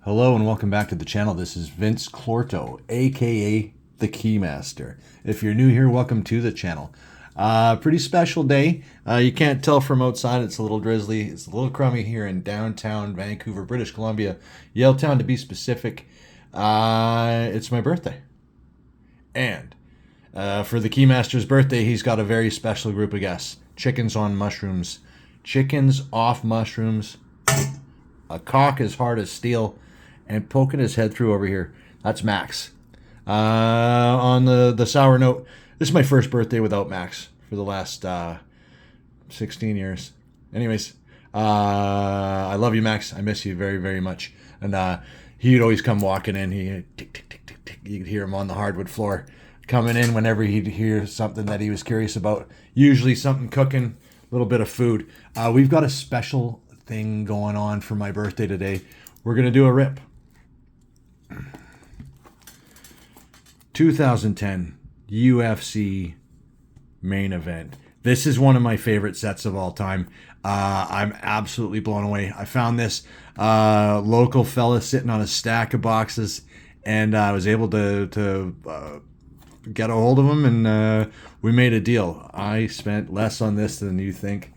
Hello and welcome back to the channel. This is Vince Clorto, aka the Keymaster. If you're new here, welcome to the channel. Pretty special day. You can't tell from outside, it's a little drizzly. It's a little crummy here in downtown Vancouver, British Columbia, Yaletown to be specific. It's my birthday. And for the Keymaster's birthday, he's got a very special group of guests. Chickens on mushrooms. Chickens off mushrooms. A cock as hard as steel. And poking his head through over here. That's Max. On the sour note, this is my first birthday without Max for the last 16 years. Anyways, I love you, Max. I miss you very, very much. And he'd always come walking in. He tick, tick, tick, tick, tick. You could hear him on the hardwood floor coming in whenever he'd hear something that he was curious about. Usually something cooking, a little bit of food. We've got a special thing going on for my birthday today. We're going to do a rip. 2010 UFC main event. This is one of my favorite sets of all time. I'm absolutely blown away. I found this local fella sitting on a stack of boxes, and I was able to get a hold of him, and we made a deal. I spent less on this than you think.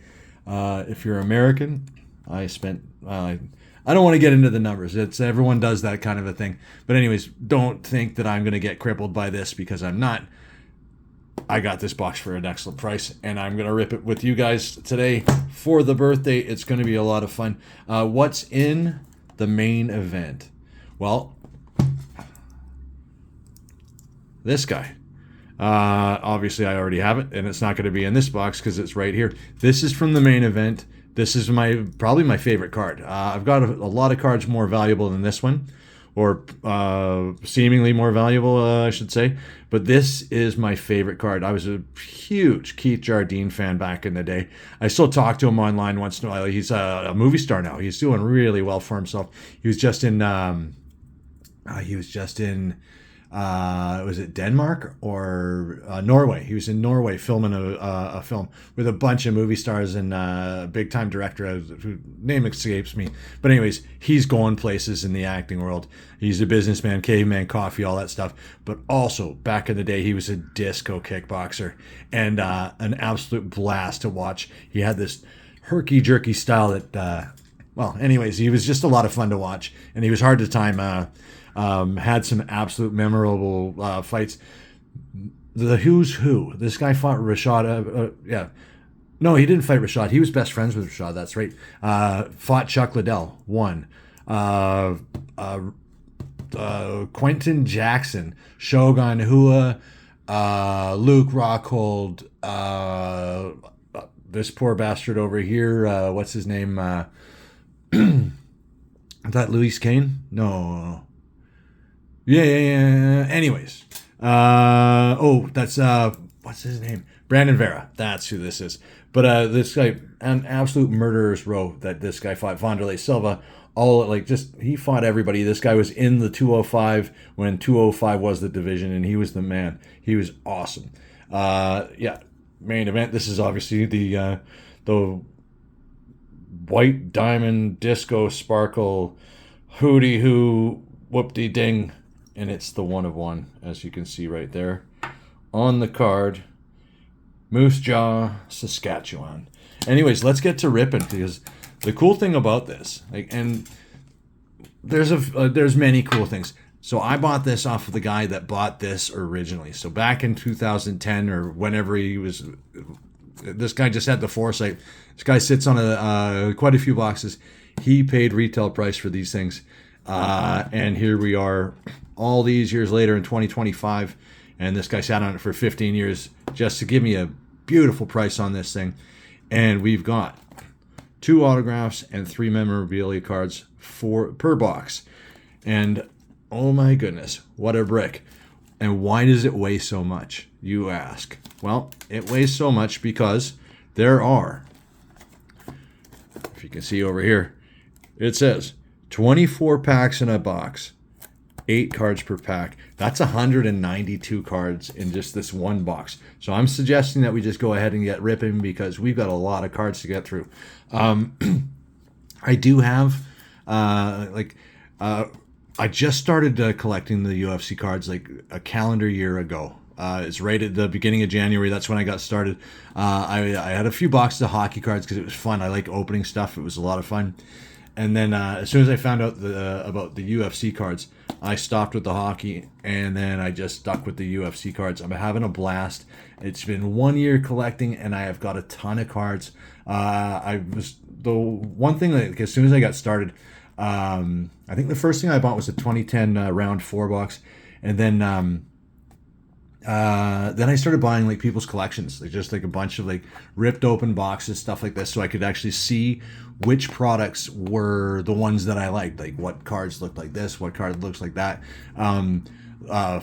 If you're American, I spent... I don't want to get into the numbers. It's everyone does that kind of a thing. But anyways, don't think that I'm going to get crippled by this, because I'm not. I got this box for an excellent price, and I'm going to rip it with you guys today for the birthday. It's going to be a lot of fun. What's in the main event? Well, this guy. Obviously, I already have it, and it's not going to be in this box because it's right here. This is from the main event. This is probably my favorite card. I've got a lot of cards more valuable than this one, or seemingly more valuable, I should say. But this is my favorite card. I was a huge Keith Jardine fan back in the day. I still talk to him online once in a while. He's a movie star now. He's doing really well for himself. He was just in. Was it Denmark or Norway? He was in Norway filming a film with a bunch of movie stars and a big time director whose name escapes me. But anyways, he's going places in the acting world. He's a businessman, caveman, coffee, all that stuff. But also back in the day, he was a disco kickboxer and an absolute blast to watch. He had this herky jerky style that, anyways, he was just a lot of fun to watch, and he was hard to time. Had some absolute memorable fights. The who's who. This guy fought Rashad. No, he didn't fight Rashad. He was best friends with Rashad. That's right. Fought Chuck Liddell. Won. Quentin Jackson. Shogun Hua. Luke Rockhold. This poor bastard over here. What's his name? I thought Louis Kane? No. Yeah. Anyways. That's, what's his name? Brandon Vera. That's who this is. But this guy, an absolute murderer's row that this guy fought. Wanderlei Silva. He fought everybody. This guy was in the 205 when 205 was the division, and he was the man. He was awesome. Main event. This is obviously the white diamond disco sparkle hootie hoo whoop-de ding, and it's the one of one, as you can see right there on the card. Moose Jaw, Saskatchewan. Anyways, let's get to ripping, because the cool thing about this, and there's many cool things. So I bought this off of the guy that bought this originally. So back in 2010 or whenever this guy just had the foresight. This guy sits on quite a few boxes. He paid retail price for these things. And here we are all these years later in 2025. And this guy sat on it for 15 years just to give me a beautiful price on this thing. And we've got 2 autographs and 3 memorabilia cards per box. And oh my goodness, what a brick. And why does it weigh so much, you ask? Well, it weighs so much because there are, if you can see over here, it says 24 packs in a box, 8 cards per pack. That's 192 cards in just this one box. So I'm suggesting that we just go ahead and get ripping, because we've got a lot of cards to get through. I do have I just started collecting the UFC cards like a calendar year ago. It's right at the beginning of January. That's when I got started. I had a few boxes of hockey cards because it was fun. I like opening stuff. It was a lot of fun. And then as soon as I found out about the UFC cards, I stopped with the hockey, and then I just stuck with the UFC cards. I'm having a blast. It's been 1 year collecting, and I have got a ton of cards. I was the one thing that as soon as I got started, I think the first thing I bought was a 2010 round 4 box, and then I started buying like people's collections, like just like a bunch of like ripped open boxes, stuff like this, so I could actually see which products were the ones that I liked, like what cards looked like this, what card looks like that.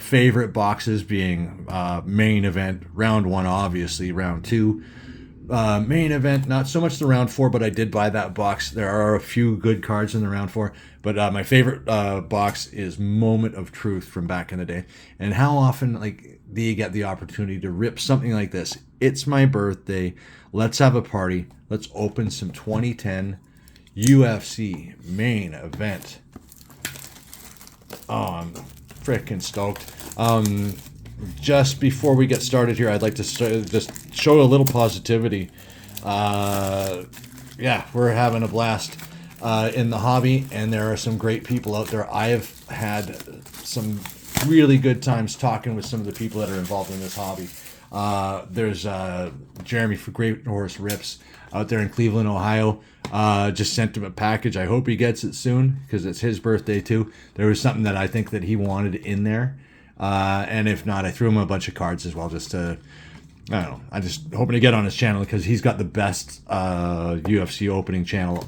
Favorite boxes being main event, round 1, obviously, round 2. Main event, not so much the round 4, but I did buy that box. There are a few good cards in the round 4, but my favorite box is Moment of Truth from back in the day. And how often like do you get the opportunity to rip something like this? It's my birthday. Let's have a party. Let's open some 2010 UFC main event. Oh, I'm freaking stoked. Just before we get started here, I'd like to just show a little positivity. Yeah, we're having a blast in the hobby, and there are some great people out there. I have had some really good times talking with some of the people that are involved in this hobby. There's Jeremy for Great Horse Rips out there in Cleveland, Ohio. Just sent him a package. I hope he gets it soon because it's his birthday too. There was something that I think that he wanted in there. And if not, I threw him a bunch of cards as well, just to, I don't know, I'm just hoping to get on his channel because he's got the best UFC opening channel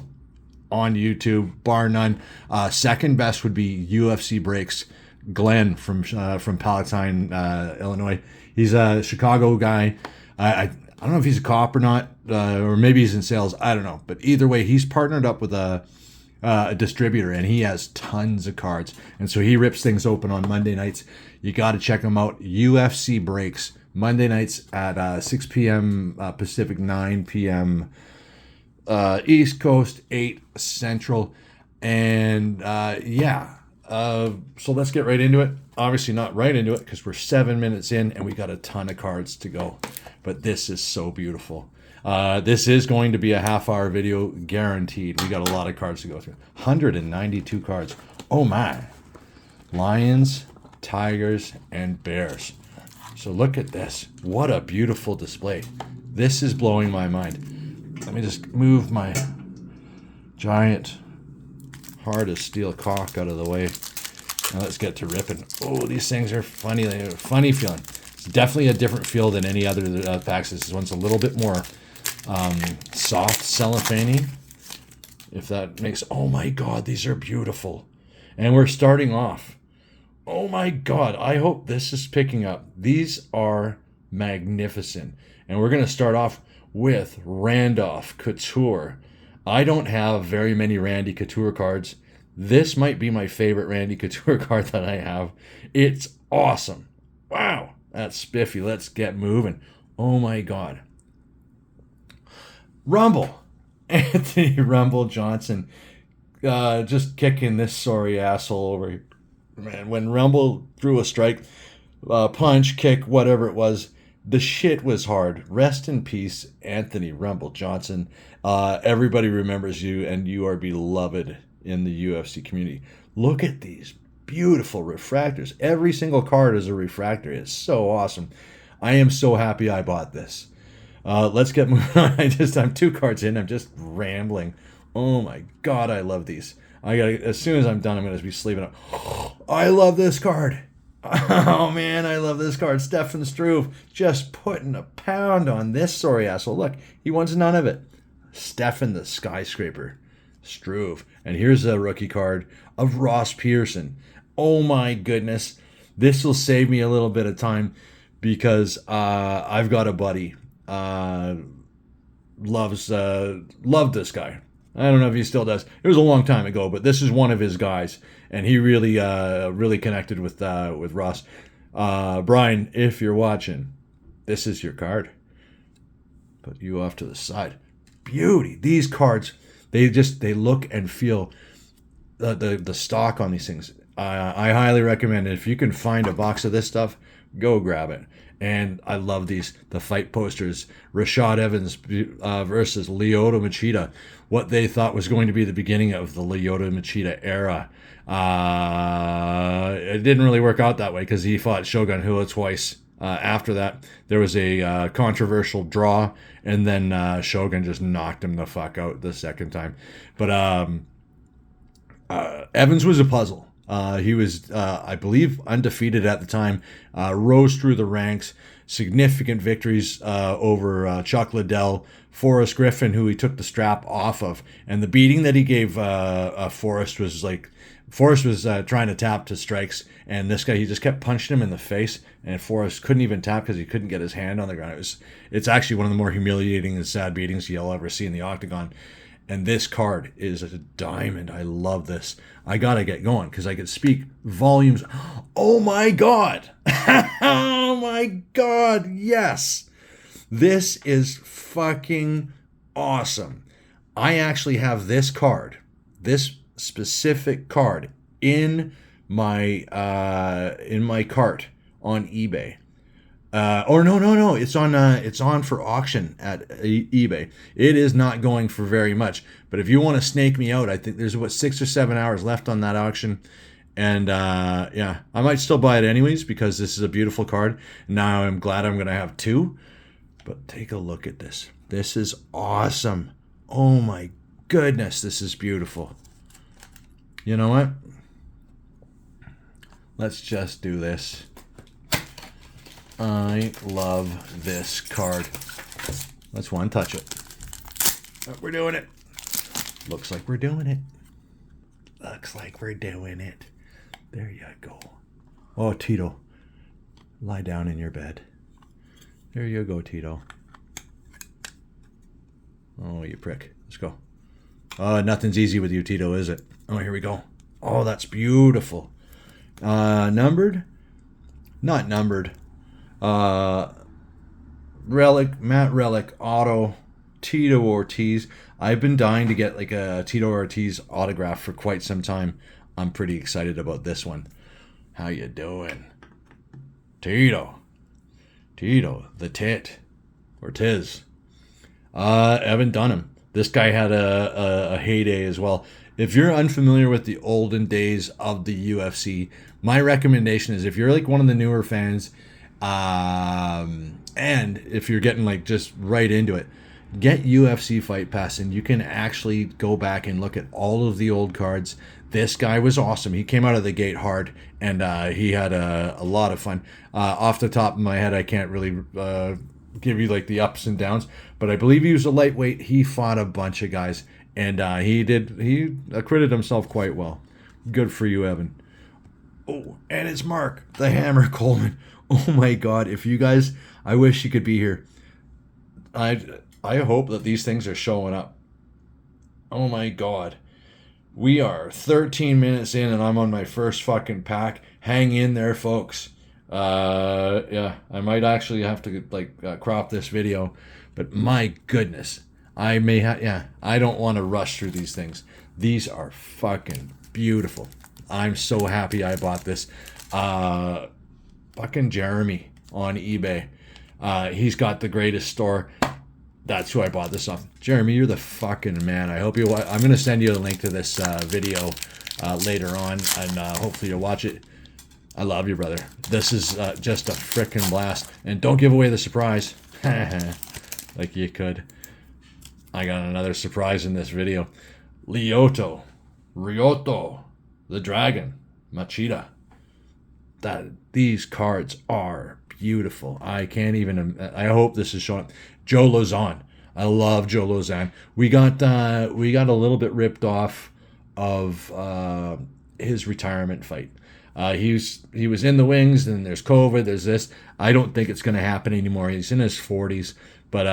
on YouTube, bar none. Second best would be UFC Breaks, Glenn from Palatine, Illinois. He's a Chicago guy. I don't know if he's a cop or not, or maybe he's in sales. I don't know. But either way, he's partnered up with a distributor, and he has tons of cards. And so he rips things open on Monday nights. You got to check him out. UFC Breaks, Monday nights at 6 p.m. Pacific, 9 p.m. East Coast, 8 Central. And yeah, so let's get right into it. Obviously not right into it because we're 7 minutes in and we got a ton of cards to go. But this is so beautiful. This is going to be a half-hour video, guaranteed. We got a lot of cards to go through. 192 cards. Oh my. Lions, tigers, and bears. So look at this. What a beautiful display. This is blowing my mind. Let me just move my giant hard as steel cock out of the way. Now let's get to ripping. Oh, these things are funny. They have a funny feeling. It's definitely a different feel than any other packs. This one's a little bit more soft cellophane, if that makes. Oh my god, these are beautiful. And we're starting off. Oh my god, I hope this is picking up. These are magnificent. And we're going to start off with Randolph Couture. I don't have very many Randy Couture cards. This might be my favorite Randy Couture card that I have. It's awesome. Wow, that's spiffy. Let's get moving. Oh my god. Rumble. Anthony Rumble Johnson. Just kicking this sorry asshole over here. Man, when Rumble threw a strike, punch, kick, whatever it was, the shit was hard. Rest in peace, Anthony Rumble Johnson. Everybody remembers you, and you are beloved in the UFC community. Look at these beautiful refractors. Every single card is a refractor. It's so awesome. I am so happy I bought this. Let's get moving on. I'm 2 cards in. I'm just rambling. Oh my god, I love these. As soon as I'm done, I'm gonna be sleeping up. I love this card. Oh man, I love this card. Stefan Struve just putting a pound on this sorry asshole. Look, he wants none of it. Stefan the Skyscraper Struve. And here's a rookie card of Ross Pearson. Oh my goodness. This will save me a little bit of time because I've got a buddy loved this guy. I don't know if he still does. It was a long time ago, but this is one of his guys, and he really connected with Ross. Brian, if you're watching, this is your card. Put you off to the side. Beauty. These cards, they look and feel the stock on these things. I highly recommend it. If you can find a box of this stuff, go grab it. And I love the fight posters. Rashad Evans versus Lyoto Machida. What they thought was going to be the beginning of the Lyoto Machida era. It didn't really work out that way because he fought Shogun Rua twice. After that, there was a controversial draw, and then Shogun just knocked him the fuck out the second time. But Evans was a puzzle. He was, I believe, undefeated at the time, rose through the ranks, significant victories over Chuck Liddell, Forrest Griffin, who he took the strap off of. And the beating that he gave Forrest was like, Forrest was trying to tap to strikes, and this guy, he just kept punching him in the face, and Forrest couldn't even tap because he couldn't get his hand on the ground. It's actually one of the more humiliating and sad beatings you'll ever see in the octagon. And this card is a diamond. I love this. I gotta get going because I could speak volumes. Oh my God. Oh my God. Yes. This is fucking awesome. I actually have this card, this specific card in my cart on eBay. Or no. It's on for auction at eBay. It is not going for very much. But if you want to snake me out, I think there's 6 or 7 hours left on that auction. And yeah, I might still buy it anyways because this is a beautiful card. Now I'm glad I'm going to have two. But take a look at this. This is awesome. Oh my goodness, this is beautiful. You know what? Let's just do this. I love this card. Let's one touch it. Oh, we're doing it. Looks like we're doing it. Looks like we're doing it. There you go. Oh, Tito. Lie down in your bed. There you go, Tito. Oh, you prick. Let's go. Nothing's easy with you, Tito, is it? Oh, here we go. Oh, that's beautiful. Numbered? Not numbered. Relic, Matt Relic, auto, Tito Ortiz. I've been dying to get like a Tito Ortiz autograph for quite some time. I'm pretty excited about this one. How you doing? Tito, the tit, Ortiz. Evan Dunham. This guy had a heyday as well. If you're unfamiliar with the olden days of the UFC, my recommendation is if you're like one of the newer fans, and if you're getting like just right into it, get UFC Fight Pass and you can actually go back and look at all of the old cards. This guy was awesome. He came out of the gate hard, and he had a lot of fun. Off the top of my head, I can't really give you like the ups and downs, but I believe he was a lightweight. He fought a bunch of guys, and he acquitted himself quite well. Good for you, Evan. Oh, and it's Mark the Hammer Coleman. Oh my God! If you guys, I wish you could be here. I hope that these things are showing up. Oh my God. We are 13 minutes in and I'm on my first fucking pack. Hang in there, folks. Yeah, I might actually have to crop this video, but my goodness, I don't want to rush through these things. These are fucking beautiful. I'm so happy I bought this. Fucking Jeremy on eBay. He's got the greatest store. That's who I bought this off. Jeremy, you're the fucking man. I hope you I'm going to send you a link to this video later on, and hopefully you'll watch it. I love you, brother. This is just a frickin' blast. And don't give away the surprise. Like you could. I got another surprise in this video. Ryoto, the Dragon, Machida. These cards are beautiful. I can't even. I hope this is showing up. Joe Lozon. I love Joe Lozon. We got a little bit ripped off of his retirement fight. He was in the wings, and there's COVID. There's this. I don't think it's going to happen anymore. He's in his 40s, but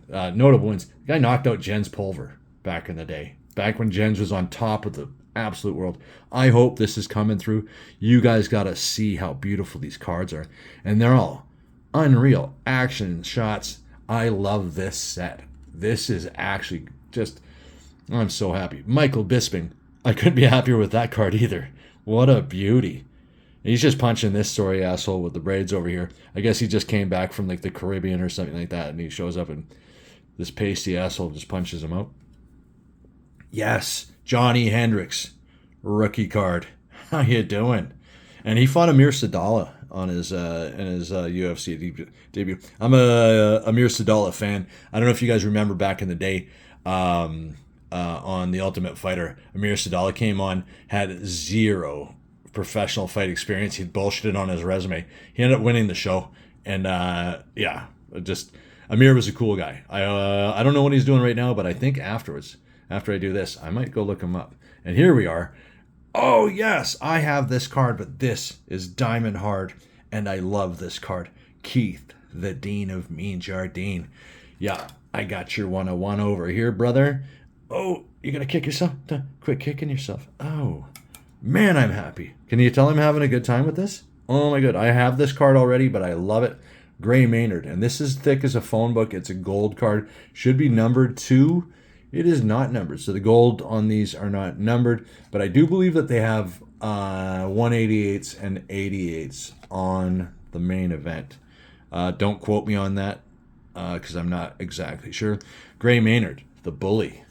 notable wins. The guy knocked out Jens Pulver back in the day, back when Jens was on top of the absolute world. I hope this is coming through. You guys got to see how beautiful these cards are, and they're all unreal action shots. I love this set. This is actually just, I'm so happy. Michael Bisping, I couldn't be happier with that card either. What a beauty. He's just punching this sorry asshole with the braids over here. I guess he just came back from like the Caribbean or something like that, and he shows up and this pasty asshole just punches him out. Yes, Johnny Hendricks, rookie card. How you doing? And he fought Amir Sadallah on his UFC debut. I'm a Amir Sadallah fan. I don't know if you guys remember back in the day. On The Ultimate Fighter, Amir Sadallah came on, had zero professional fight experience. He'd bullshitted on his resume. He ended up winning the show, and just Amir was a cool guy. I don't know what he's doing right now, but I think after I do this, I might go look him up. And here we are. Oh yes, I have this card, but this is diamond hard, and I love this card. Keith, the Dean of Mean Jardine. Yeah, I got your 101 over here, brother. Oh, you're going to kick yourself? Quit kicking yourself. Oh, man, I'm happy. Can you tell I'm having a good time with this? Oh, my God. I have this card already, but I love it. Gray Maynard. And this is thick as a phone book. It's a gold card. Should be numbered 2. It is not numbered. So the gold on these are not numbered. But I do believe that they have 188s and 88s on the main event. Don't quote me on that because I'm not exactly sure. Gray Maynard, the bully.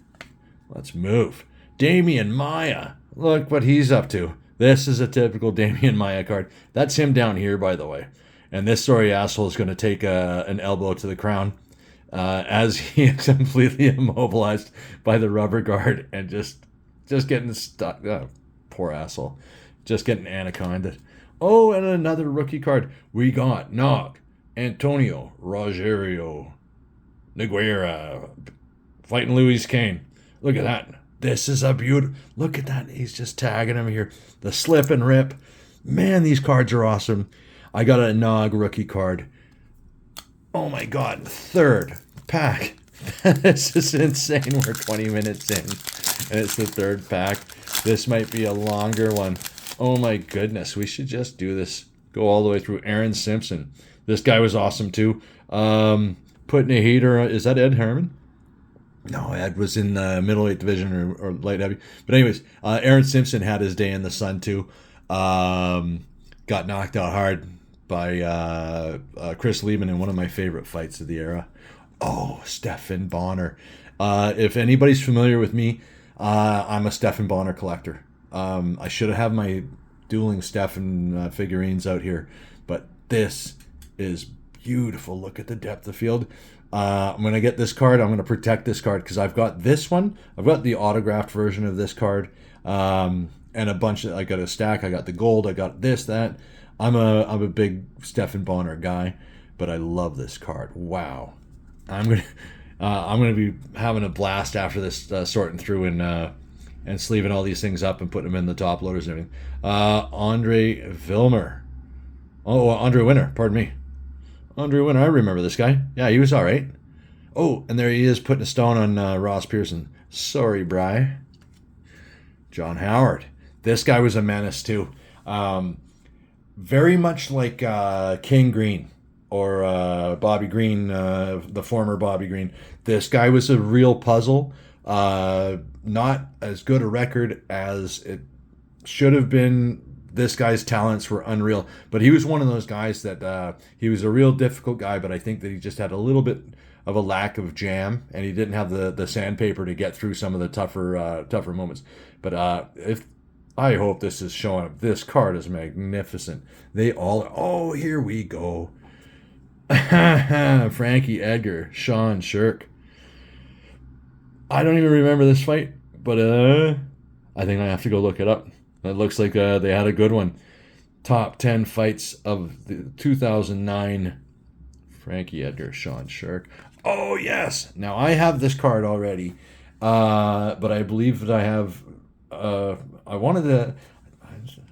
Let's move. Damian Maia. Look what he's up to. This is a typical Damian Maia card. That's him down here, by the way. And this sorry asshole is going to take an elbow to the crown as he is completely immobilized by the rubber guard and just getting stuck. Poor asshole. Just getting anaconda. Oh, and another rookie card. We got Nog, Antonio, Rogerio, Nogueira, fighting Louis Kane. Look at that. This is a beautiful... Look at that. He's just tagging him here. The slip and rip. Man, these cards are awesome. I got a Nog rookie card. Oh my God. 3rd pack. This is insane. We're 20 minutes in. And it's the 3rd pack. This might be a longer one. Oh my goodness. We should just do this. Go all the way through. Aaron Simpson. This guy was awesome too. Putting a heater... Is that Ed Herman? No, Ed was in the middleweight division or light heavy. But anyways, Aaron Simpson had his day in the sun too. Got knocked out hard by Chris Lieben in one of my favorite fights of the era. Oh, Stephan Bonner. If anybody's familiar with me, I'm a Stephan Bonner collector. I should have my dueling Stephan figurines out here. But this is beautiful. Look at the depth of field. I'm going to get this card. I'm going to protect this card because I've got this one. I've got the autographed version of this card. And a bunch of... I got a stack. I got the gold. I got this, that. I'm a big Stephan Bonner guy, but I love this card. Wow. I'm gonna be having a blast after this, sorting through and sleeving all these things up and putting them in the top loaders and everything. Andre Vilmer. Oh, Andre Winner. Pardon me. Andre Winner, I remember this guy. Yeah, he was all right. Oh, and there he is putting a stone on Ross Pearson. Sorry, Bry. John Howard. This guy was a menace, too. Very much like King Green or Bobby Green, the former Bobby Green. This guy was a real puzzle. Not as good a record as it should have been. This guy's talents were unreal, but he was one of those guys that he was a real difficult guy, but I think that he just had a little bit of a lack of jam, and he didn't have the sandpaper to get through some of the tougher moments. But if I hope this is showing up. This card is magnificent. They all are. Oh, here we go. Frankie Edgar, Sean Shirk. I don't even remember this fight, but I think I have to go look it up. It looks like they had a good one. Top 10 fights of the 2009 Frankie Edgar, Sean Shirk. Oh, yes. Now, I have this card already, but I believe that I have... I wanted to...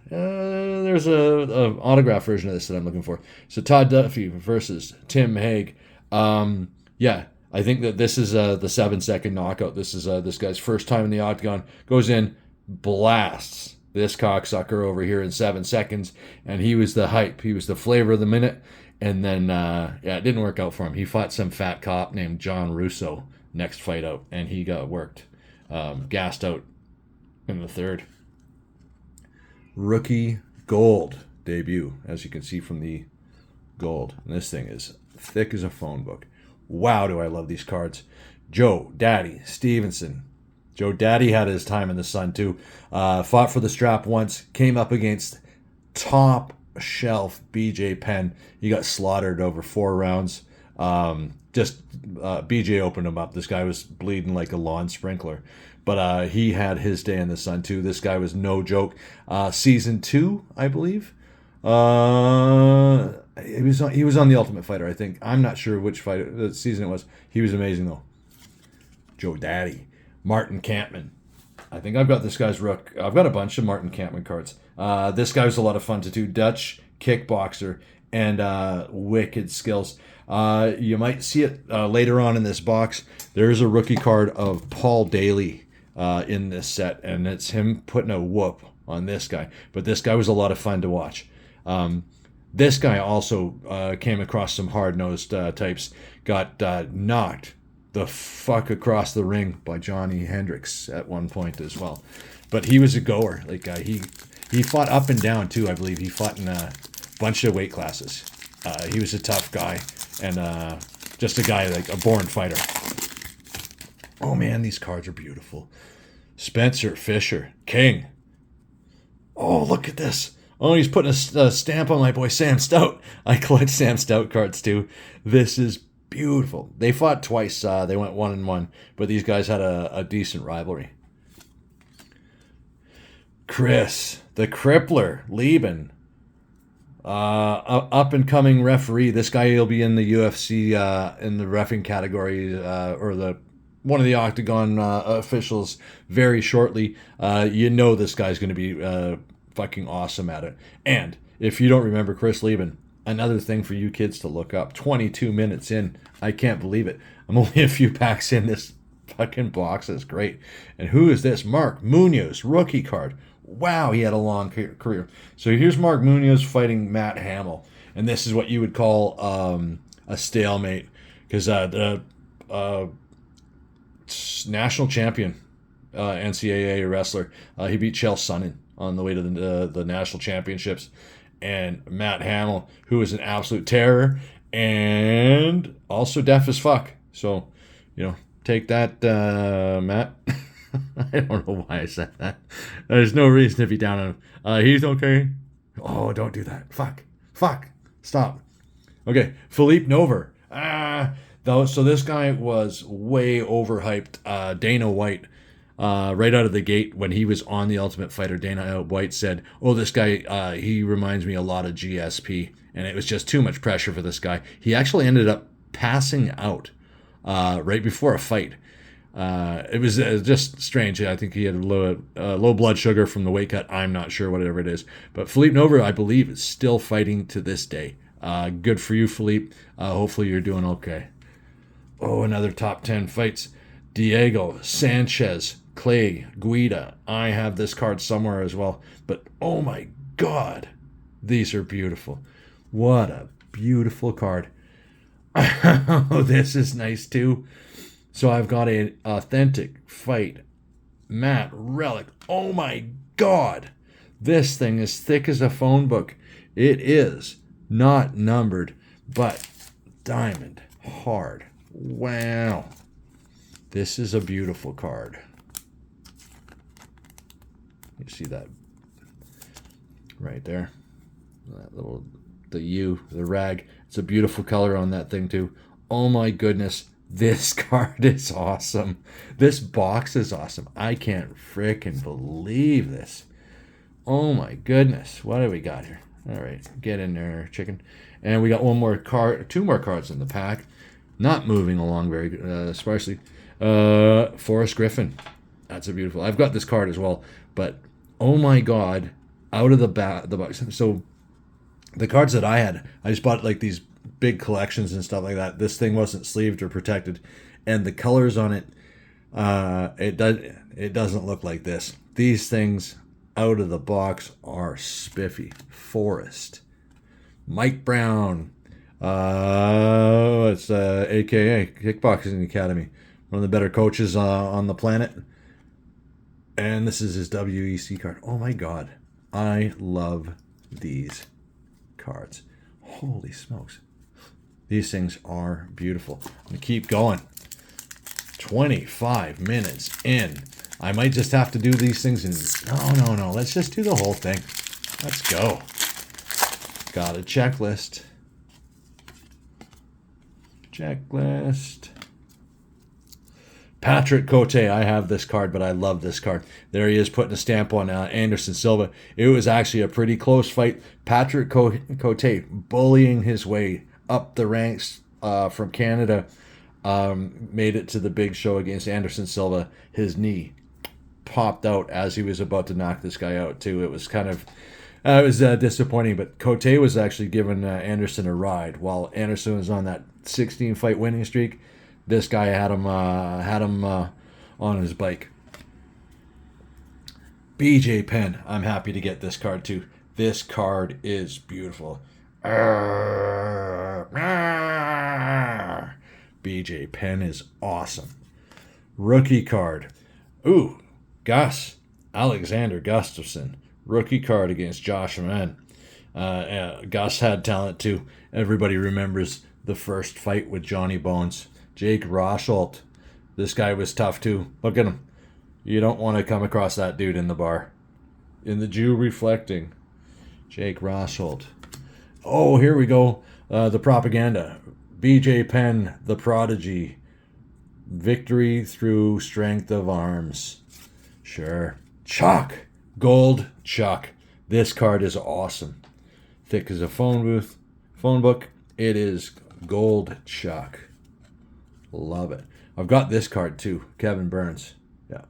there's a autograph version of this that I'm looking for. So Todd Duffy versus Tim Hague. Yeah, I think that this is the 7-second knockout. This is this guy's first time in the octagon. Goes in, blasts this cocksucker over here in 7 seconds, and he was the hype. He was the flavor of the minute. And then, it didn't work out for him. He fought some fat cop named John Russo next fight out, and he got worked. Gassed out in the third. Rookie gold debut, as you can see from the gold. And this thing is thick as a phone book. Wow, do I love these cards. Joe Daddy Stevenson. Joe Daddy had his time in the sun too. Fought for the strap once. Came up against top shelf BJ Penn. He got slaughtered over 4 rounds. BJ opened him up. This guy was bleeding like a lawn sprinkler. But he had his day in the sun too. This guy was no joke. Season 2, I believe. He was on the Ultimate Fighter, I think. I'm not sure which season it was. He was amazing though. Joe Daddy. Martin Kampman. I think I've got this guy's rook. I've got a bunch of Martin Kampman cards. This guy was a lot of fun to do. Dutch kickboxer and wicked skills. You might see it later on in this box. There's a rookie card of Paul Daly in this set, and it's him putting a whoop on this guy. But this guy was a lot of fun to watch. This guy also came across some hard-nosed types. Got knocked the fuck across the ring by Johnny Hendricks at one point as well. But he was a goer. Like he fought up and down too, I believe. He fought in a bunch of weight classes. He was a tough guy and just a guy, like a born fighter. Oh man, these cards are beautiful. Spencer Fisher, King. Oh, look at this. Oh, he's putting a stamp on my boy Sam Stout. I collect Sam Stout cards too. This is beautiful. They fought twice. They went 1-1, but these guys had a decent rivalry. Chris, the Crippler, Lieben. Up and coming referee. This guy will be in the UFC in the reffing category or one of the Octagon officials very shortly. You know this guy's going to be fucking awesome at it. And if you don't remember Chris Lieben, another thing for you kids to look up. 22 minutes in. I can't believe it. I'm only a few packs in. This fucking box is great. And who is this? Mark Munoz, rookie card. Wow, he had a long career. So here's Mark Munoz fighting Matt Hamill. And this is what you would call a stalemate. Because the national champion NCAA wrestler, he beat Chael Sonnen on the way to the national championships. And Matt Hamill, who is an absolute terror and also deaf as fuck. So, take that, Matt. I don't know why I said that. There's no reason to be down on him. He's okay. Oh, don't do that. Fuck. Stop. Okay, Philippe Nover. So this guy was way overhyped. Dana White, right out of the gate when he was on The Ultimate Fighter, Dana White said, oh, this guy, he reminds me a lot of GSP. And it was just too much pressure for this guy. He actually ended up passing out right before a fight. It was just strange. I think he had low blood sugar from the weight cut. I'm not sure, whatever it is. But Philippe Nover, I believe, is still fighting to this day. Good for you, Philippe. Hopefully you're doing okay. Oh, another top 10 fights. Diego Sanchez, Clay Guida. I have this card somewhere as well. But oh my God, these are beautiful. What a beautiful card. Oh, this is nice too. So I've got an authentic fight. Matt Relic. Oh my God. This thing is thick as a phone book. It is not numbered, but diamond hard. Wow. This is a beautiful card. You see that right there? That little, the rag. It's a beautiful color on that thing too. Oh my goodness. This card is awesome. This box is awesome. I can't frickin' believe this. Oh my goodness. What do we got here? All right, get in there, chicken. And we got one more card, 2 more cards in the pack. Not moving along very sparsely. Forrest Griffin. That's a beautiful. I've got this card as well, but oh my God, out of the box. So the cards that I had, I just bought like these big collections and stuff like that. This thing wasn't sleeved or protected, and the colors on it, it doesn't look like this. These things out of the box are spiffy. Forrest, Mike Brown, it's AKA Kickboxing Academy, one of the better coaches on the planet. And this is his WEC card. Oh my God. I love these cards. Holy smokes. These things are beautiful. I'm going to keep going. 25 minutes in. I might just have to do these things in... No. Let's just do the whole thing. Let's go. Got a checklist. Checklist. Patrick Cote. I have this card, but I love this card. There he is putting a stamp on Anderson Silva. It was actually a pretty close fight. Patrick Cote bullying his way up the ranks from Canada. Made it to the big show against Anderson Silva. His knee popped out as he was about to knock this guy out too. It was kind of disappointing, but Cote was actually giving Anderson a ride while Anderson was on that 16 fight winning streak. This guy had him on his bike. BJ Penn. I'm happy to get this card too. This card is beautiful. BJ Penn is awesome. Rookie card. Ooh, Alexander Gustafsson. Rookie card against Josh Mann. Gus had talent too. Everybody remembers the first fight with Johnny Bones. Jake Rosholt. This guy was tough too. Look at him. You don't want to come across that dude in the bar. In the Jew reflecting. Jake Rosholt. Oh, here we go. The propaganda. BJ Penn, the prodigy. Victory through strength of arms. Sure. Chuck. Gold Chuck. This card is awesome. Thick as a phone book. It is Gold Chuck. Love it. I've got this card too. Kevin Burns. Yeah.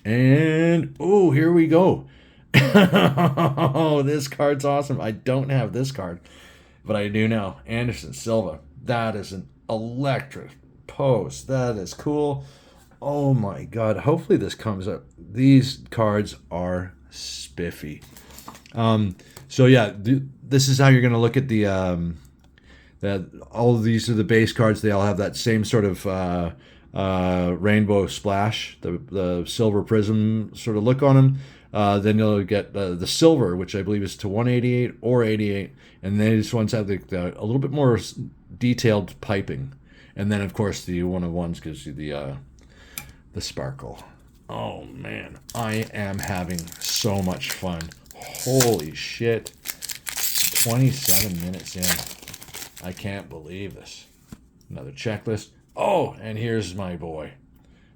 And, oh, here we go. Oh, this card's awesome. I don't have this card, but I do now. Anderson Silva. That is an electric pose. That is cool. Oh my God. Hopefully this comes up. These cards are spiffy. So yeah, this is how you're going to look at the that all of these are the base cards. They all have that same sort of rainbow splash, the silver prism sort of look on them. Then you'll get the silver, which I believe is to 188 or 88, and then these ones have a little bit more detailed piping, and then of course the 101s gives you the sparkle. Oh man, I am having so much fun. Holy shit. 27 minutes in. I can't believe this. Another checklist. Oh, and here's my boy,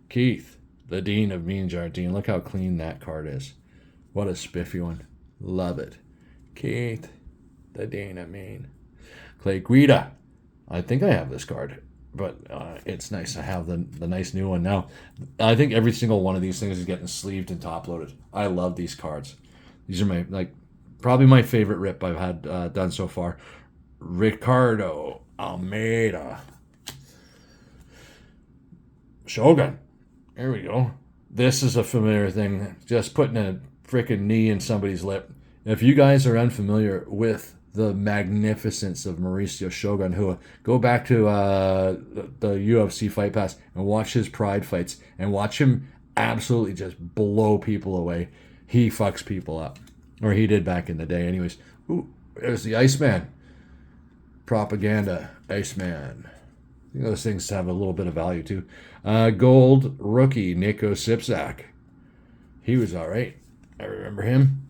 Keith, the Dean of Mean Jardine. Look how clean that card is. What a spiffy one. Love it. Keith, the Dean of Mean. Clay Guida. I think I have this card, but it's nice to have the nice new one now. I think every single one of these things is getting sleeved and top loaded. I love these cards. These are probably my favorite rip I've had done so far. Ricardo Almeida. Shogun. There we go. This is a familiar thing. Just putting a freaking knee in somebody's lip. If you guys are unfamiliar with the magnificence of Mauricio Shogun, who go back to the UFC Fight Pass and watch his Pride fights and watch him absolutely just blow people away. He fucks people up. Or he did back in the day. Anyways, ooh, there's the Iceman. Propaganda, Iceman. I think those things have a little bit of value too. Gold rookie, Nico Sipsak. He was all right. I remember him.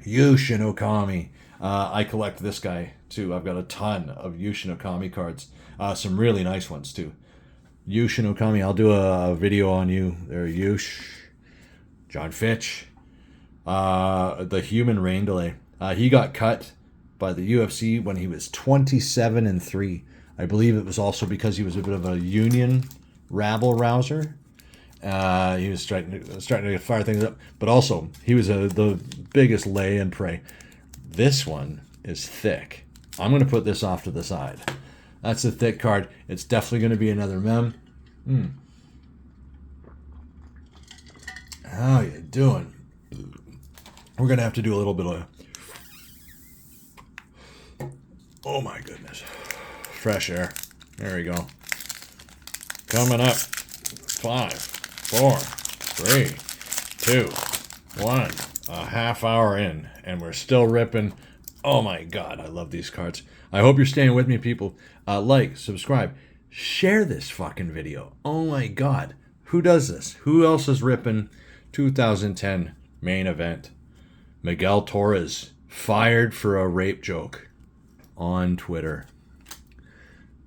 Yushin Okami. I collect this guy too. I've got a ton of Yushin Okami cards. Some really nice ones too. Yushin Okami, I'll do a video on you. There, Yush. John Fitch. The Human Rain Delay. He got cut by the UFC when he was 27-3. I believe it was also because he was a bit of a union rabble rouser. He was starting to fire things up, but also he was the biggest lay and pray. This one is thick. I'm going to put this off to the side. That's a thick card. It's definitely going to be another mem. How you doing? We're going to have to do a little bit of... Oh my goodness. Fresh air. There we go. Coming up. 5, 4, 3, 2, 1. A half hour in, and we're still ripping. Oh my God, I love these cards. I hope you're staying with me, people. Like, subscribe, share this fucking video. Oh my God, who does this? Who else is ripping 2010 main event? Miguel Torres fired for a rape joke on Twitter.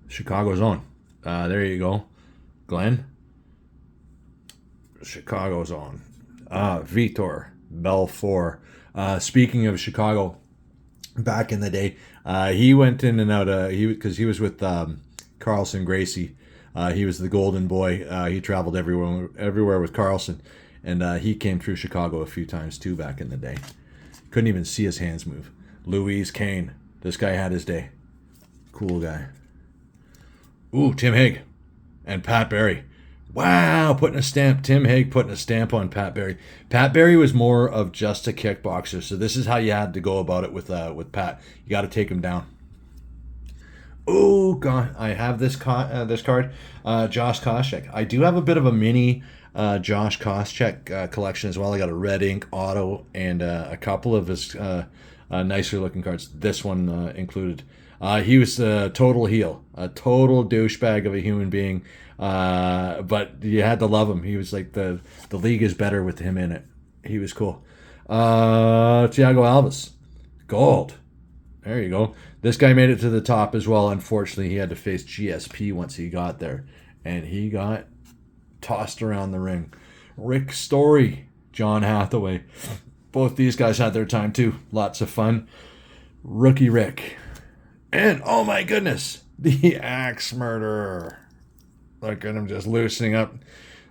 Chicago's own. There you go, Glenn. Chicago's on. Vitor Belfort. Speaking of Chicago, back in the day, he went in and out. Because he was with Carlson Gracie. He was the golden boy. He traveled everywhere with Carlson, and he came through Chicago a few times too back in the day. Couldn't even see his hands move. Louise Kane. This guy had his day. Cool guy. Ooh, Tim Hague and Pat Barry. Wow, putting a stamp. Tim Hague putting a stamp on Pat Barry. Pat Barry was more of just a kickboxer, so this is how you had to go about it with Pat. You got to take him down. Oh God, I have this card. Josh Koscheck. I do have a bit of a mini Josh Koscheck collection as well. I got a red ink auto and a couple of his nicer looking cards. This one included. He was a total heel, a total douchebag of a human being. But you had to love him. He was like the league is better with him in it. He was cool. Thiago Alves, gold. There you go. This guy made it to the top as well. Unfortunately, he had to face GSP once he got there, and he got tossed around the ring. Rick Story, John Hathaway. Both these guys had their time too. Lots of fun. Rookie Rick. And, oh my goodness, the Axe Murderer. Look at him just loosening up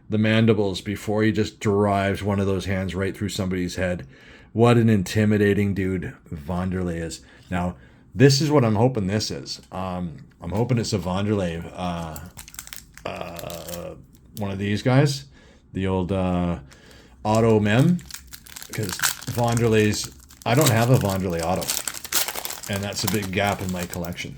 the mandibles before he just drives one of those hands right through somebody's head. What an intimidating dude Wanderlei is. Now, this is what I'm hoping this is. I'm hoping it's a Wanderlei, one of these guys, the old auto mem, because Wanderlei's, I don't have a Wanderlei auto, and that's a big gap in my collection.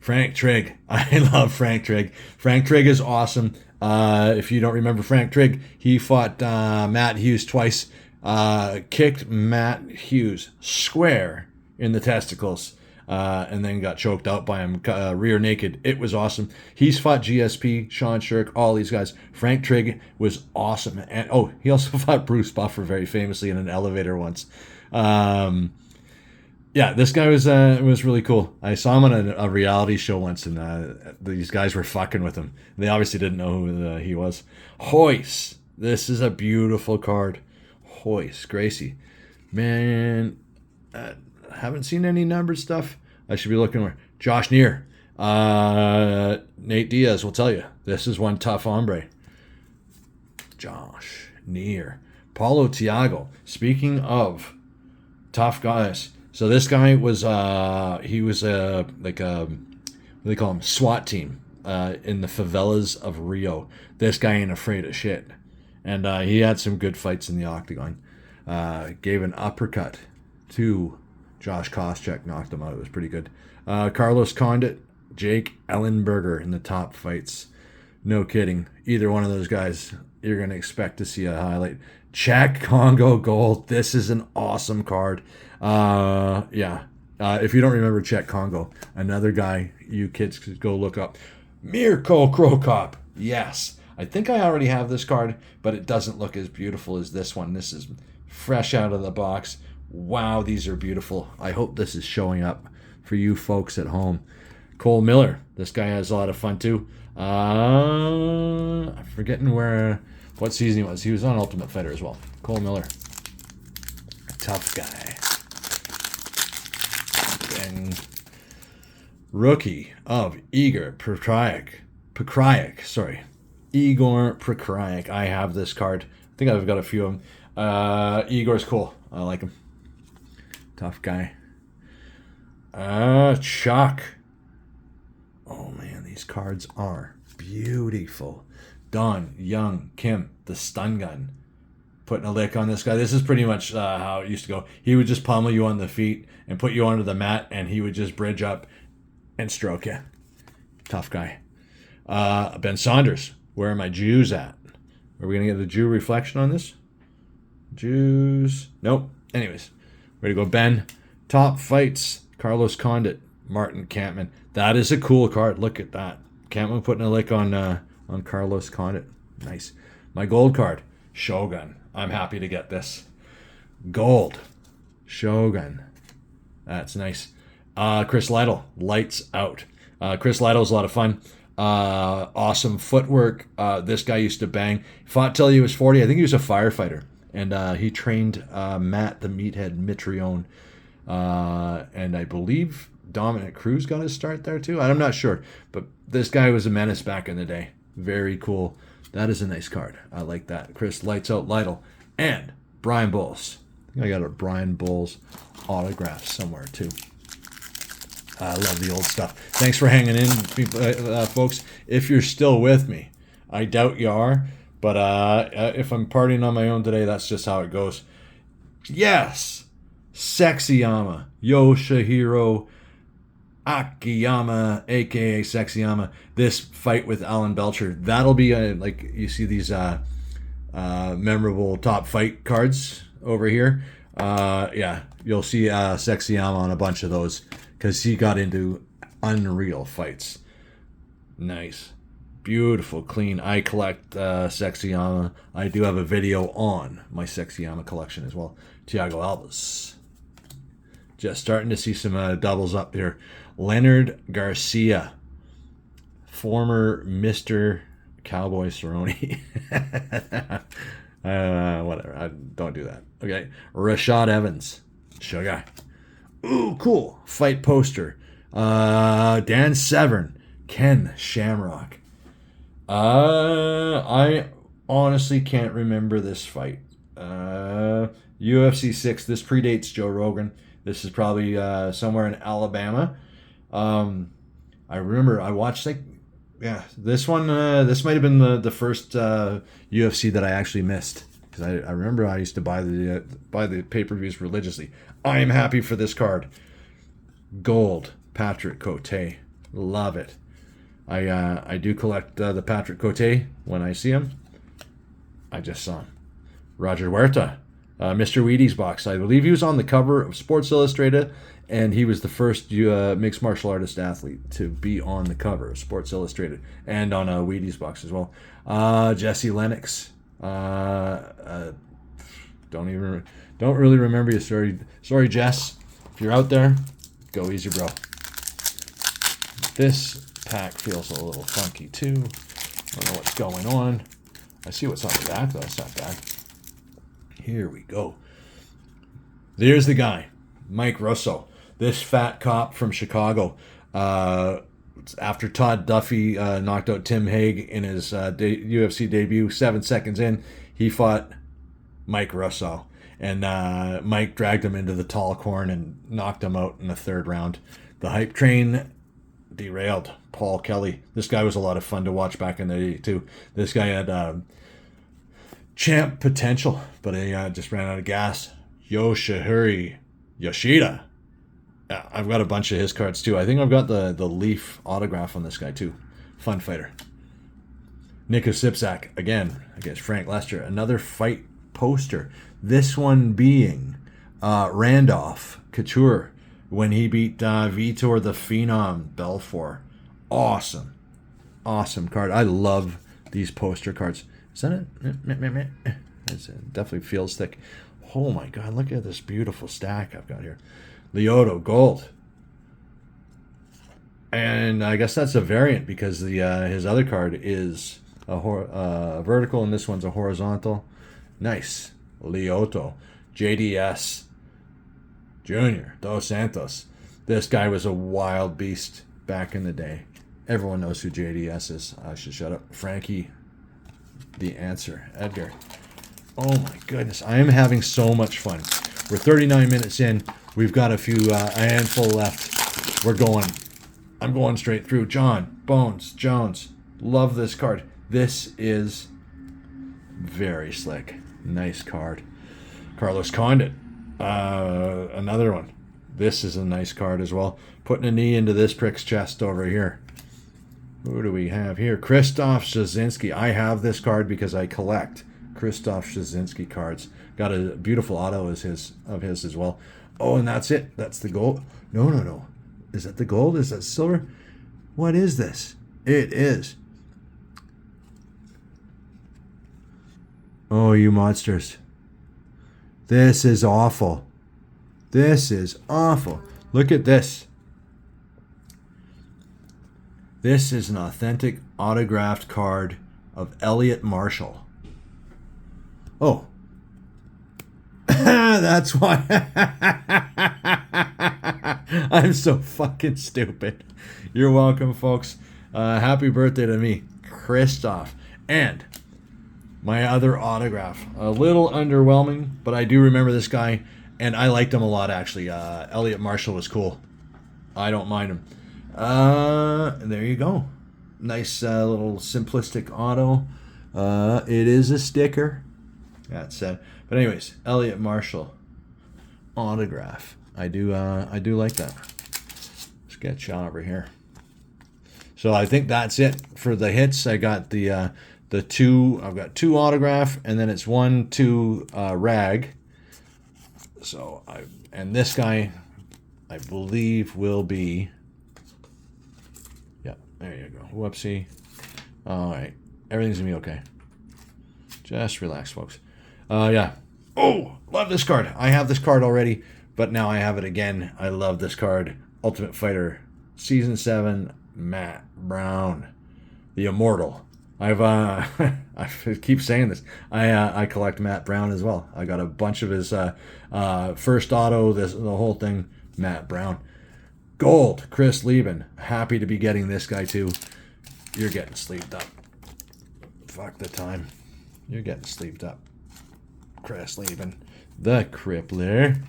Frank Trigg. I love Frank Trigg. Frank Trigg is awesome. If you don't remember Frank Trigg, he fought Matt Hughes twice. Kicked Matt Hughes square in the testicles, and then got choked out by him rear naked. It was awesome. He's fought GSP, Sean Shirk, all these guys. Frank Trigg was awesome. And he also fought Bruce Buffer very famously in an elevator once. Yeah, this guy was really cool. I saw him on a reality show once, and these guys were fucking with him. They obviously didn't know who he was. Hoyce. This is a beautiful card. Hoyce Gracie. Man, haven't seen any numbered stuff. I should be looking more. Josh Neer. Nate Diaz will tell you. This is one tough hombre. Josh Neer. Paulo Thiago. Speaking of tough guys. So this guy was he was like a what do they call him, SWAT team in the favelas of Rio. This guy ain't afraid of shit, and he had some good fights in the octagon. Gave an uppercut to Josh Koscheck, knocked him out. It was pretty good. Carlos Condit, Jake Ellenberger in the top fights. No kidding. Either one of those guys, you're gonna expect to see a highlight. Czech Congo gold. This is an awesome card. If you don't remember Czech Congo, another guy you kids could go look up. Mirko Krokop. Yes. I think I already have this card, but it doesn't look as beautiful as this one. This is fresh out of the box. Wow, these are beautiful. I hope this is showing up for you folks at home. Cole Miller. This guy has a lot of fun too. I'm forgetting what season he was. He was on Ultimate Fighter as well. Cole Miller. Tough guy. And rookie of Igor Prokraik. Sorry. Igor Prokraik. I have this card. I think I've got a few of them. Igor's cool. I like him. Tough guy. Chuck. Oh man, these cards are beautiful. Don Young Kim, the stun gun. Putting a lick on this guy. This is pretty much how it used to go. He would just pummel you on the feet and put you onto the mat, and he would just bridge up and stroke you. Tough guy. Ben Saunders. Where are my Jews at? Are we going to get a Jew reflection on this? Jews. Nope. Anyways, ready to go. Ben. Top fights. Carlos Condit. Martin Kampmann. That is a cool card. Look at that. Kampmann putting a lick on Carlos Condit. Nice. My gold card. Shogun. I'm happy to get this. Gold. Shogun. That's nice. Chris Lytle. Lights out. Chris Lytle's a lot of fun. Awesome footwork. This guy used to bang. Fought till he was 40. I think he was a firefighter. And he trained Matt the Meathead Mitrione. And I believe Dominic Cruz got his start there too. I'm not sure. But this guy was a menace back in the day. Very cool. That is a nice card. I like that. Chris Lights Out Lytle. And Brian Bowles. I think I got a Brian Bowles autograph somewhere too. I love the old stuff. Thanks for hanging in, folks. If you're still with me, I doubt you are. But if I'm partying on my own today, that's just how it goes. Yes! Sexyama. Yoshihiro Akiyama, a.k.a. Sexyama. This fight with Alan Belcher. That'll be, like, you see these memorable top fight cards over here. Yeah, you'll see Sexyama on a bunch of those because he got into unreal fights. Nice. Beautiful, clean. I collect Sexyama. I do have a video on my Sexyama collection as well. Thiago Alves. Just starting to see some doubles up here. Leonard Garcia. Former Mr. Cowboy Cerrone. Whatever. I don't do that. Okay. Rashad Evans. Sugar. Ooh, cool. Fight poster. Dan Severn. Ken Shamrock. I honestly can't remember this fight. UFC 6. This predates Joe Rogan. This is probably somewhere in Alabama. I remember I watched this one. This might have been the first UFC that I actually missed because I remember I used to buy the pay-per-views religiously. I am happy for this card. Gold. Patrick Cote. Love it. I do collect the Patrick Cote when I see him. I just saw him. Roger Huerta. Mr. Wheaties box. I believe he was on the cover of Sports Illustrated, and he was the first mixed martial artist athlete to be on the cover of Sports Illustrated and on a Wheaties box as well. Jesse Lennox. Don't really remember you. Sorry, Jess. If you're out there, go easy, bro. This pack feels a little funky too. I don't know what's going on. I see what's on the back, though. It's not bad. Here we go. There's the guy, Mike Russo. This fat cop from Chicago. After Todd Duffy knocked out Tim Hague in his UFC debut, 7 seconds in, he fought Mike Russo. And Mike dragged him into the tall corn and knocked him out in the third round. The hype train derailed. Paul Kelly. This guy was a lot of fun to watch back in the day, too. This guy had champ potential, but he just ran out of gas. Yoshihiro Yoshida. I've got a bunch of his cards, too. I think I've got the Leaf autograph on this guy, too. Fun fighter. Nico Sipsak, again, against Frank Lester. Another fight poster. This one being Randolph Couture when he beat Vitor the Phenom Belfort. Awesome. Awesome card. I love these poster cards. Is that it? It definitely feels thick. Oh my God, look at this beautiful stack I've got here. Lyoto Gold. And I guess that's a variant because his other card is a vertical and this one's a horizontal. Nice. Lyoto. JDS Junior Dos Santos. This guy was a wild beast back in the day. Everyone knows who JDS is. I should shut up. Frankie the Answer. Edgar. Oh my goodness. I am having so much fun. We're 39 minutes in. We've got a handful left. I'm going straight through. John Bones Jones. Love this card. This is very slick. Nice card. Carlos Condit. Another one. This is a nice card as well. Putting a knee into this prick's chest over here. Who do we have here? Krzysztof Szczecinski. I have this card because I collect Krzysztof Szczecinski cards. Got a beautiful auto of his as well. Oh, and that's it. That's the gold. No, no, no. Is that the gold? Is that silver? What is this? It is. Oh, you monsters. This is awful. This is awful. Look at this. This is an authentic autographed card of Elliot Marshall. Oh. That's why. I'm so fucking stupid. You're welcome, folks. Happy birthday to me, Krzysztof. And my other autograph. A little underwhelming, but I do remember this guy, and I liked him a lot, actually. Elliot Marshall was cool. I don't mind him. There you go. Nice little simplistic auto. It is a sticker. That's it. But anyways, Elliot Marshall autograph. I do like that. Let's get Sean over here. So I think that's it for the hits. I got the two. I've got 2 autograph, and then it's 1, 2 rag. So and this guy, I believe, will be. Yep, there you go. Whoopsie. All right, everything's gonna be okay. Just relax, folks. Yeah. Oh, love this card. I have this card already, but now I have it again. I love this card. Ultimate Fighter, Season 7, Matt Brown, the Immortal. I've I keep saying this. I collect Matt Brown as well. I got a bunch of his first auto, the whole thing, Matt Brown. Gold, Chris Lieben. Happy to be getting this guy too. You're getting sleeved up. Fuck the time. You're getting sleeved up. Chris Lieben, the Crippler.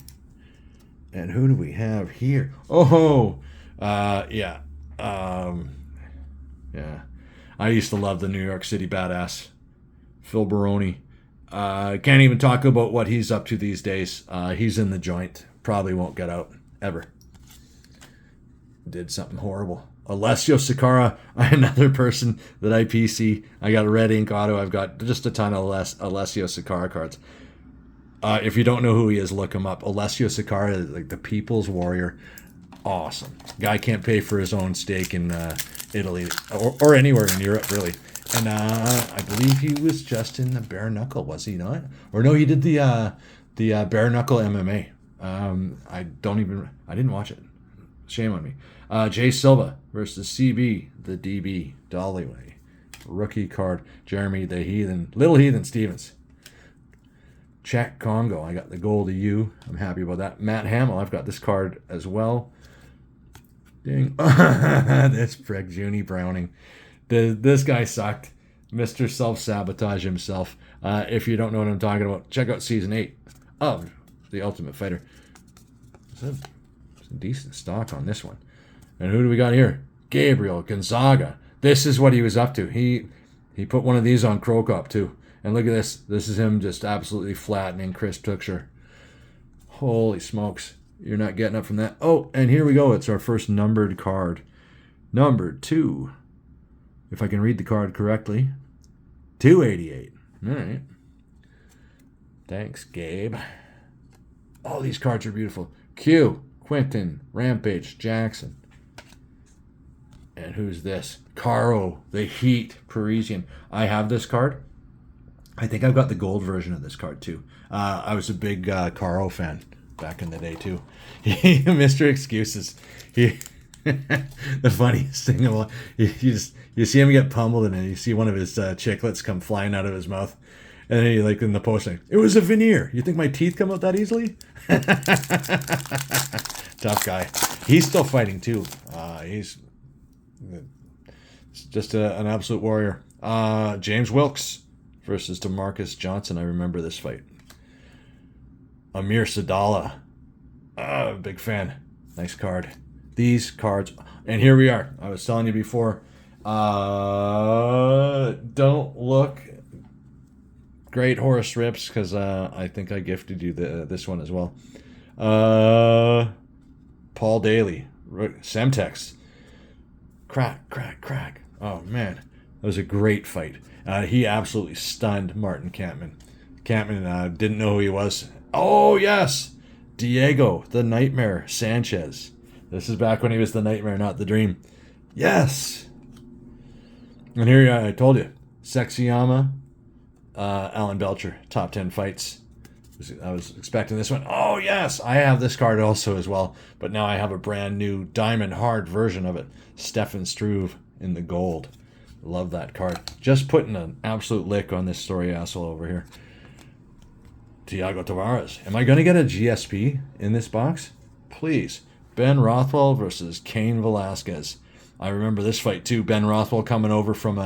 And who do we have here? Oh, yeah. Yeah. I used to love the New York City Badass, Phil Baroni. Can't even talk about what he's up to these days. He's in the joint. Probably won't get out, ever. Did something horrible. Alessio Sakara, another person that I PC. I got a red ink auto. I've got just a ton of Alessio Sakara cards. If you don't know who he is, look him up. Alessio Sakara is like the People's Warrior. Awesome. Guy can't pay for his own steak in Italy or anywhere in Europe, really. And I believe he was just in the bare knuckle, was he not? Or no, he did the bare knuckle MMA. I didn't watch it. Shame on me. Jay Silva versus CB, the DB, Dollyway. Rookie card. Jeremy the Heathen, Little Heathen Stevens. Czech Congo. I got the gold EU. I'm happy about that. Matt Hamill. I've got this card as well. Ding. This prick, Junie Browning. This guy sucked. Mr. Self-Sabotage himself. If you don't know what I'm talking about, check out Season 8 of The Ultimate Fighter. It's a decent stock on this one. And who do we got here? Gabriel Gonzaga. This is what he was up to. He put one of these on Krokop too. And look at this. This is him just absolutely flattening Chris Tuchscherer. Holy smokes. You're not getting up from that. Oh, and here we go. It's our first numbered card. Number 2. If I can read the card correctly. 288. All right. Thanks, Gabe. All these cards are beautiful. Q, Quentin, Rampage, Jackson. And who's this? Caro, the Heat, Parisian. I have this card. I think I've got the gold version of this card too. I was a big Caro fan back in the day too. Mr. Excuses. The funniest thing of all, you see him get pummeled and then you see one of his chiclets come flying out of his mouth. And then he, like, in the post, like, it was a veneer. You think my teeth come out that easily? Tough guy. He's still fighting too. He's just an absolute warrior. James Wilkes versus DeMarcus Johnson. I remember this fight. Amir Sadala. Big fan. Nice card. These cards. And here we are. I was telling you before. Don't look great Horace Rips because I think I gifted you this one as well. Paul Daly. Semtex. Crack. Oh, man. That was a great fight. He absolutely stunned Martin Kampmann. Kampmann didn't know who he was. Oh, yes! Diego, the Nightmare Sanchez. This is back when he was the Nightmare, not the Dream. Yes! And here I told you. Sexyama, Alan Belcher, top 10 fights. I was expecting this one. Oh, yes! I have this card also as well. But now I have a brand new diamond hard version of it. Stefan Struve in the gold. Love that card. Just putting an absolute lick on this story asshole over here. Thiago Tavares. Am I going to get a GSP in this box? Please. Ben Rothwell versus Cain Velasquez. I remember this fight too. Ben Rothwell coming over from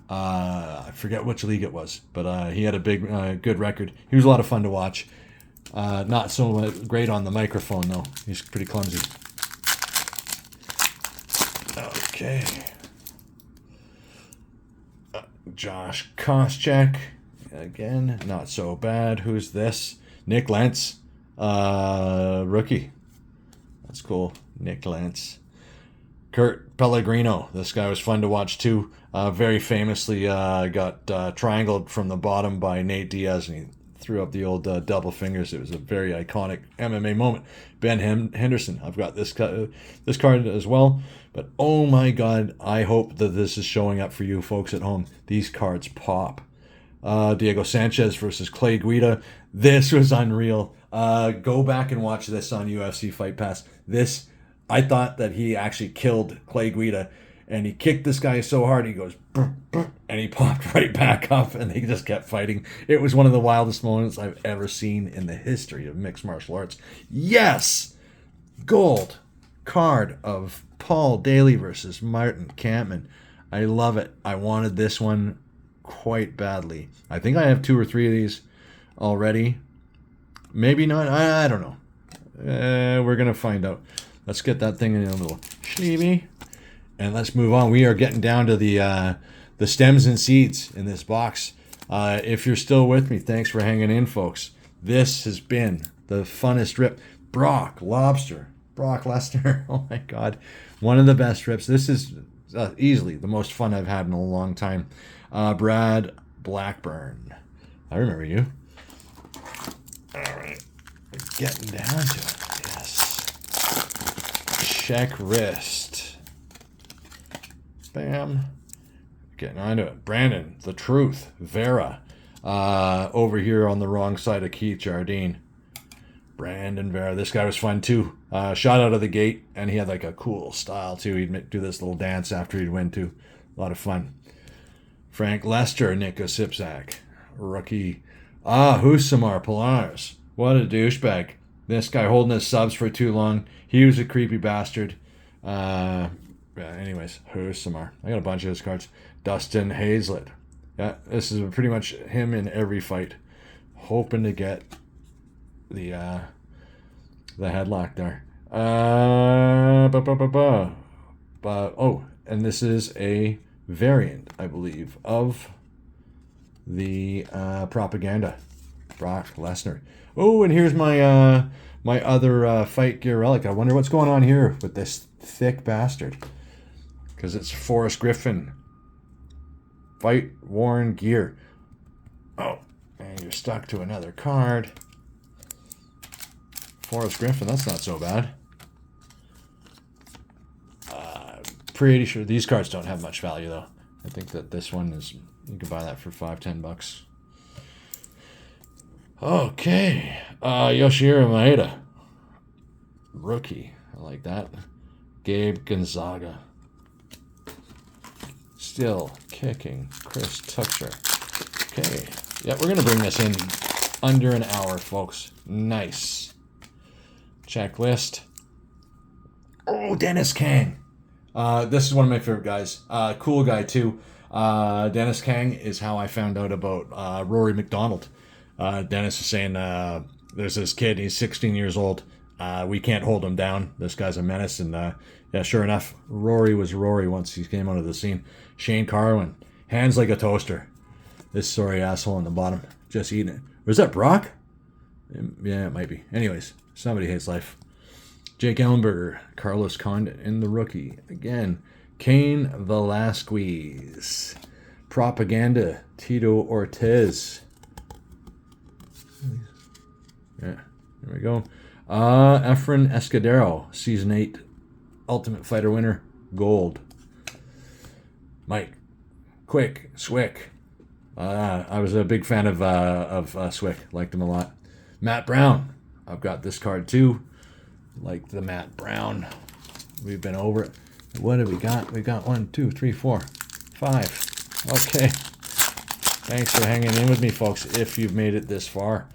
I forget which league it was, but he had a big, good record. He was a lot of fun to watch. Not so great on the microphone though. He's pretty clumsy. Okay. Josh Koscheck. Again, not so bad. Who's this? Nick Lentz. Rookie. That's cool. Nick Lentz. Kurt Pellegrino. This guy was fun to watch too. Very famously got triangled from the bottom by Nate Diaz, and he threw up the old double fingers. It was a very iconic MMA moment. Ben Henderson. I've got this card as well. But oh my God, I hope that this is showing up for you folks at home. These cards pop. Diego Sanchez versus Clay Guida. This was unreal. Go back and watch this on UFC Fight Pass. This, I thought that he actually killed Clay Guida, and he kicked this guy so hard he goes, burr, burr, and he popped right back up, and they just kept fighting. It was one of the wildest moments I've ever seen in the history of mixed martial arts. Yes! Gold card of Paul Daly versus Martin Kampmann. I love it. I wanted this one quite badly. I think I have 2 or 3 of these already. Maybe not. I don't know. We're going to find out. Let's get that thing in a little sleevey. And let's move on. We are getting down to the stems and seeds in this box. If you're still with me, thanks for hanging in, folks. This has been the funnest rip. Brock Lesnar. Oh my God. One of the best rips. This is easily the most fun I've had in a long time. Brad Blackburn. I remember you. All right. We're getting down to it. Yes. Check wrist. Bam. Getting onto it. Brandon, the truth. Vera. Over here on the wrong side of Keith Jardine. Brandon Vera. This guy was fun too. Shot out of the gate, and he had like a cool style too. He'd do this little dance after he'd win too. A lot of fun. Frank Lester, Nick Osipczak. Rookie. Husamar Polaris. What a douchebag. This guy holding his subs for too long. He was a creepy bastard. Anyways, Husamar. I got a bunch of his cards. Dustin Hazlett. Yeah, this is pretty much him in every fight. Hoping to get the headlock there. And this is a variant, I believe, of the propaganda. Brock Lesnar. Oh, and here's my my other fight gear relic. I wonder what's going on here with this thick bastard. Because it's Forrest Griffin. Fight worn gear. Oh, and you're stuck to another card. Forrest Griffin, that's not so bad. Pretty sure these cards don't have much value though. I think that this one is, you can buy that for $5-10. Okay. Yoshihiro Maeda. Rookie. I like that. Gabe Gonzaga. Still kicking. Chris Tucker. Okay. Yeah, we're going to bring this in under an hour, folks. Nice. Checklist. Oh, Dennis Kang. This is one of my favorite guys. Cool guy, too. Dennis Kang is how I found out about Rory McDonald. Dennis is saying there's this kid, he's 16 years old. We can't hold him down. This guy's a menace. And yeah, sure enough, Rory was Rory once he came out of the scene. Shane Carwin, hands like a toaster. This sorry asshole on the bottom, just eating it. Was that Brock? Yeah, it might be. Anyways, somebody hates life. Jake Ellenberger, Carlos Condit in the rookie. Again, Cain Velasquez. Propaganda, Tito Ortiz. Yeah, there we go. Efren Escudero, Season 8 Ultimate Fighter winner, gold. Mike Quick Swick. I was a big fan of Swick. Liked him a lot. Matt Brown. I've got this card too. Like the Matt Brown. We've been over it. What have we got? We got 1, 2, 3, 4, 5. Okay. Thanks for hanging in with me, folks, if you've made it this far.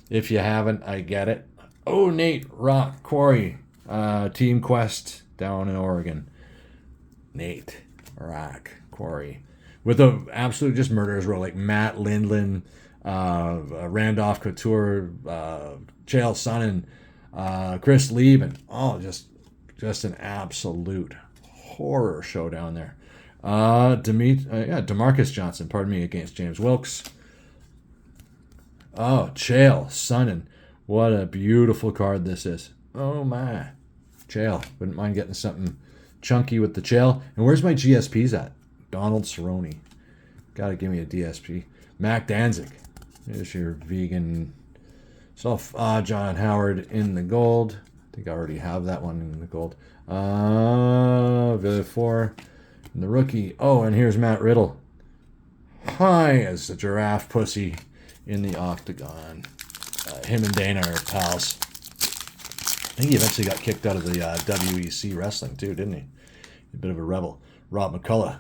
If you haven't, I get it. Oh, Nate Rock Quarry. Team Quest down in Oregon. Nate Rock Quarry. With the absolute just murderers row, like Matt Lindland, Randolph Couture, Chael Sonnen, Chris Lieben. Oh, just an absolute horror show down there. Demarcus Johnson, pardon me, against James Wilkes. Oh, Chael Sonnen. What a beautiful card this is. Oh my. Chael. Wouldn't mind getting something chunky with the Chael. And where's my GSPs at? Donald Cerrone. Gotta give me a DSP. Mac Danzig. There's your vegan self. John Howard in the gold. I think I already have that one in the gold. Villefort in the rookie. Oh, and here's Matt Riddle. Hi, as the giraffe pussy in the octagon. Him and Dana are pals. I think he eventually got kicked out of the WEC wrestling too, didn't he? A bit of a rebel. Rob McCullough.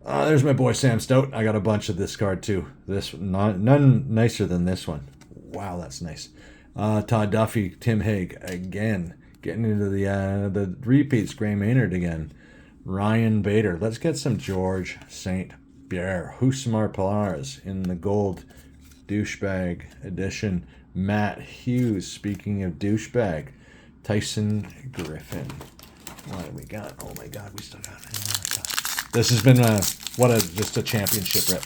There's my boy Sam Stout. I got a bunch of this card too. None nicer than this one. Wow, that's nice. Todd Duffy, Tim Hague again. Getting into the repeats. Gray Maynard again. Ryan Bader. Let's get some George St. Pierre. Husmar Palares in the gold douchebag edition. Matt Hughes. Speaking of douchebag. Tyson Griffin. What do we got? Oh my God, we still got it. This has been just a championship rip.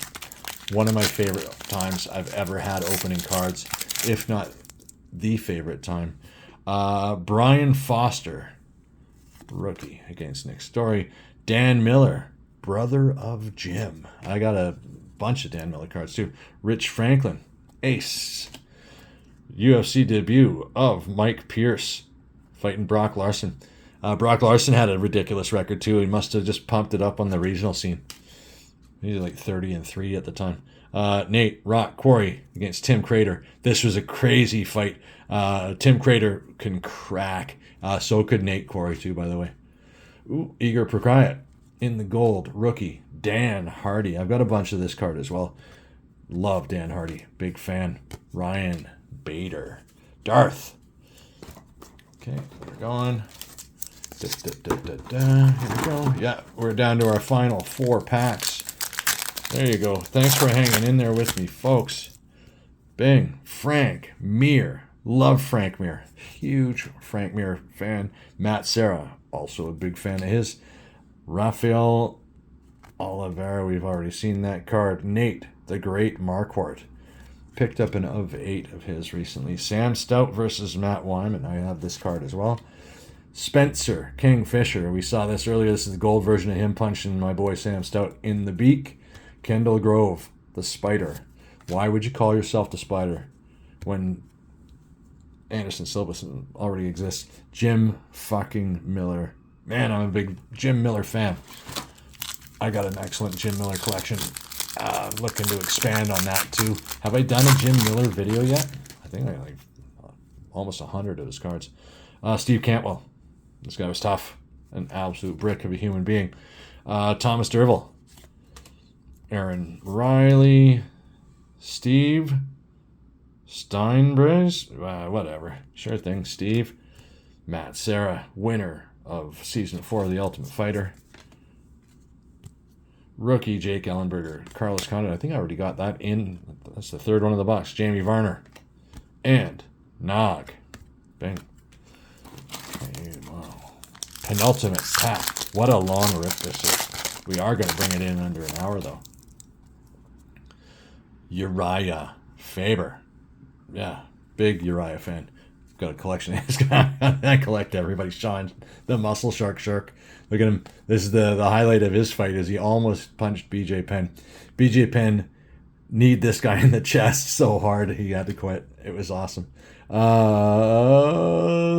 One of my favorite times I've ever had opening cards, if not the favorite time. Brian Foster, rookie against Nick Story. Dan Miller, brother of Jim. I got a bunch of Dan Miller cards too. Rich Franklin, ace. UFC debut of Mike Pierce fighting Brock Larson. Brock Larson had a ridiculous record too. He must have just pumped it up on the regional scene. He was like 30-3 at the time. Nate Rock Quarry against Tim Crater. This was a crazy fight. Tim Crater can crack. So could Nate Quarry too, by the way. Ooh, Igor Prokayat in the gold. Rookie Dan Hardy. I've got a bunch of this card as well. Love Dan Hardy. Big fan. Ryan Bader. Darth. Okay, we're going. Here we go. Yeah, we're down to our final 4 packs. There you go. Thanks for hanging in there with me, folks. Bing. Frank Mir. Love Frank Mir. Huge Frank Mir fan. Matt Serra. Also a big fan of his. Rafael Oliveira. We've already seen that card. Nate, the Great Marquardt. Picked up an of 8 of his recently. Sam Stout versus Matt Wyman. I have this card as well. Spencer Kingfisher. We saw this earlier. This is the gold version of him punching my boy Sam Stout in the beak. Kendall Grove, the Spider. Why would you call yourself the Spider when Anderson Silva already exists? Jim fucking Miller. Man, I'm a big Jim Miller fan. I got an excellent Jim Miller collection. Looking to expand on that too. Have I done a Jim Miller video yet? I think I like almost 100 of his cards. Steve Cantwell. This guy was tough. An absolute brick of a human being. Thomas Derville. Aaron Riley. Steve Steinbreeze. Whatever. Sure thing, Steve. Matt Serra, winner of Season 4 of The Ultimate Fighter. Rookie Jake Ellenberger. Carlos Condit. I think I already got that in. That's the 3rd one of the box. Jamie Varner. And Nog. Bang. Wow. Penultimate pack. What a long rip this is. We are going to bring it in under an hour, though. Uriah Faber. Yeah, big Uriah fan. got a collection of this guy. I collect everybody. Sean, the muscle shark. Look at him. This is the highlight of his fight, is he almost punched BJ Penn. BJ Penn kneed this guy in the chest so hard he had to quit. It was awesome.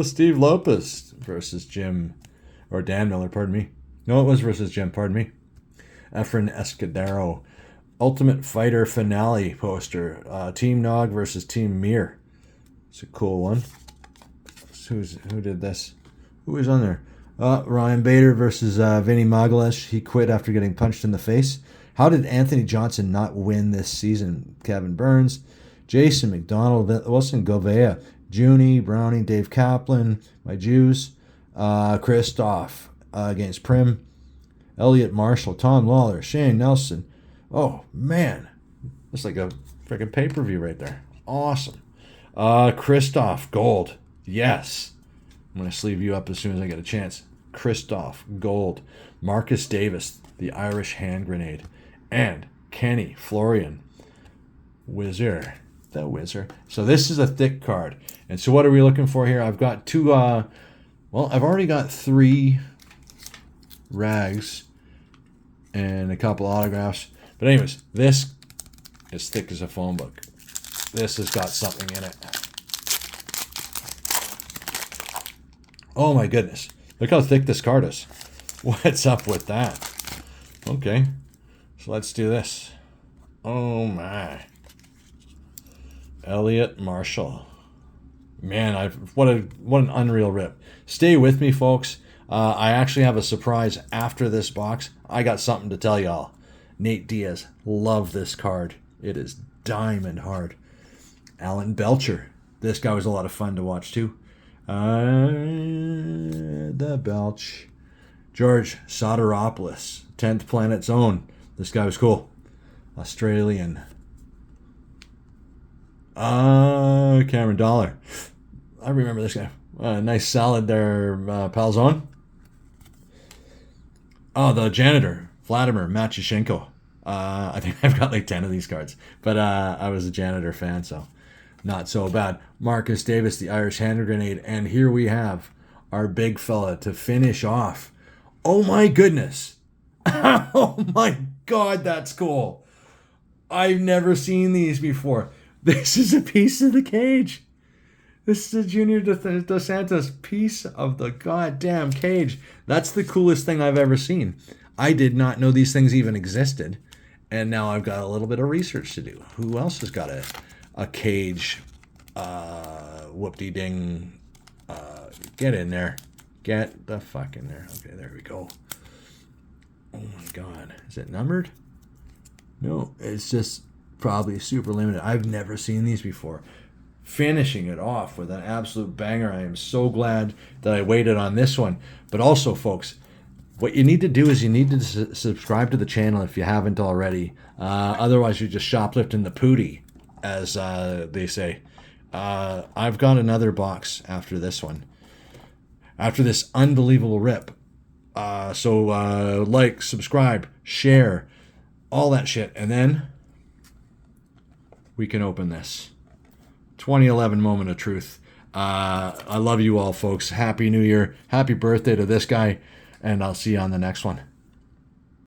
Steve Lopez versus Dan Miller, pardon me. No, it was versus Jim, pardon me. Efren Escudero. Ultimate Fighter finale poster. Team Nog versus Team Mir. It's a cool one. Who did this? Who was on there? Ryan Bader versus Vinny Magalhaes. He quit after getting punched in the face. How did Anthony Johnson not win this season? Kevin Burns, Jason McDonald, Wilson Govea, Junie, Browning, Dave Kaplan, my Jews, Christoph against Prim, Elliot Marshall, Tom Lawler, Shane Nelson. Oh, man. That's like a freaking pay-per-view right there. Awesome. Christoph, gold. Yes. I'm going to sleeve you up as soon as I get a chance. Christoph, gold. Marcus Davis, the Irish hand grenade. And Kenny Florian, Whizzer. The Whizzer. So this is a thick card. And so what are we looking for here? I've got two, well, I've already got 3 rags and a couple autographs. But anyways, this is thick as a phone book. This has got something in it. Oh my goodness. Look how thick this card is. What's up with that? Okay. So let's do this. Oh my. Elliot Marshall. Man, what an unreal rip. Stay with me, folks. I actually have a surprise after this box. I got something to tell y'all. Nate Diaz. Love this card. It is diamond hard. Alan Belcher. This guy was a lot of fun to watch too. The Belch. George Soteropoulos. 10th Planet Zone. This guy was cool. Australian. Cameron Dollar. I remember this guy. Nice salad there, Palzone. Oh, the janitor. Vladimir Matyushenko. I think I've got like 10 of these cards. But I was a janitor fan, so not so bad. Marcus Davis, the Irish hand grenade. And here we have our big fella to finish off. Oh my goodness. Oh my God, that's cool. I've never seen these before. This is a piece of the cage. This is a Junior Dos Santos piece of the goddamn cage. That's the coolest thing I've ever seen. I did not know these things even existed. And now I've got a little bit of research to do. Who else has got a cage? Whoop-de-ding. Get in there. Get the fuck in there. Okay, there we go. Oh my God. Is it numbered? No, it's just probably super limited. I've never seen these before. Finishing it off with an absolute banger. I am so glad that I waited on this one. But also, folks, what you need to do is you need to subscribe to the channel if you haven't already. Otherwise, you're just shoplifting the pootie, as they say. I've got another box after this one. After this unbelievable rip. So like, subscribe, share, all that shit. And then we can open this. 2011 moment of truth. I love you all, folks. Happy New Year. Happy birthday to this guy. And I'll see you on the next one.